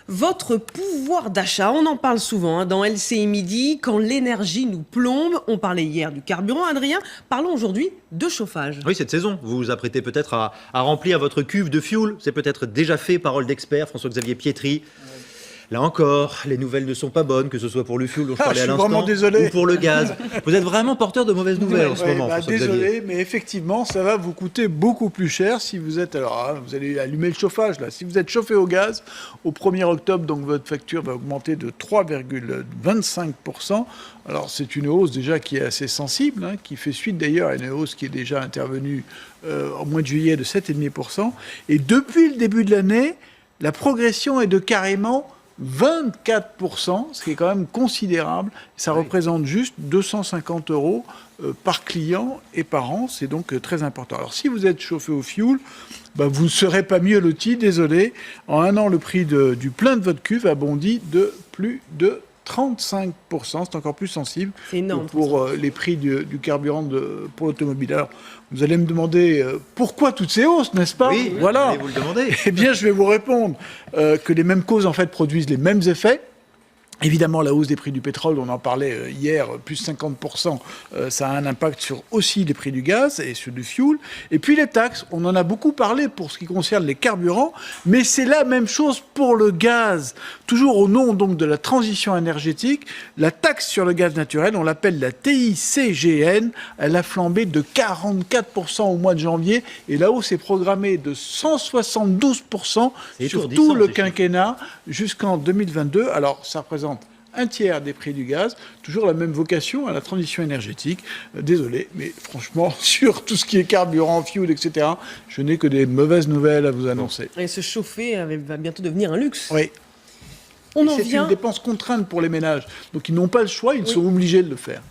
Votre pouvoir d'achat, on en parle souvent dans LCI Midi. Quand l'énergie nous plombe, on parlait hier du carburant. Adrien, parlons aujourd'hui de chauffage. Oui, cette saison, vous vous apprêtez peut-être à remplir votre cuve de fioul. C'est peut-être déjà fait, parole d'expert, François-Xavier Pietri. Là encore, les nouvelles ne sont pas bonnes, que ce soit pour le fioul dont je parlais à l'instant ou pour le gaz. Vous êtes vraiment porteur de mauvaises nouvelles en ce moment, François-Xavier. Désolé, mais effectivement, ça va vous coûter beaucoup plus cher si vous êtes... Alors, vous allez allumer le chauffage, là. Si vous êtes chauffé au gaz, au 1er octobre, donc votre facture va augmenter de 3,25%. Alors, c'est une hausse déjà qui est assez sensible, qui fait suite d'ailleurs à une hausse qui est déjà intervenue au mois de juillet de 7,5%. Et depuis le début de l'année, la progression est de carrément 24%, ce qui est quand même considérable. Ça représente juste 250 € par client et par an. C'est donc très important. Alors, si vous êtes chauffé au fioul, vous ne serez pas mieux loti, désolé. En un an, le prix du plein de votre cuve a bondi de plus de 35%, c'est encore plus sensible énorme, que pour les prix du carburant pour l'automobile. Alors, vous allez me demander pourquoi toutes ces hausses, n'est-ce pas? Oui, voilà. Vous le demandez. Eh bien, je vais vous répondre que les mêmes causes, en fait, produisent les mêmes effets. Évidemment, la hausse des prix du pétrole, on en parlait hier, plus 50%, ça a un impact sur aussi les prix du gaz et sur du fioul. Et puis les taxes, on en a beaucoup parlé pour ce qui concerne les carburants, mais c'est la même chose pour le gaz. Toujours au nom donc de la transition énergétique, la taxe sur le gaz naturel, on l'appelle la TICGN, elle a flambé de 44% au mois de janvier, et la hausse est programmée de 172% sur tout le quinquennat jusqu'en 2022. Alors, ça représente un tiers des prix du gaz, toujours la même vocation à la transition énergétique. Désolé, mais franchement, sur tout ce qui est carburant, fuel, etc., je n'ai que des mauvaises nouvelles à vous annoncer. Et se chauffer va bientôt devenir un luxe. Oui. C'est une dépense contrainte pour les ménages. Donc ils n'ont pas le choix, ils sont obligés de le faire.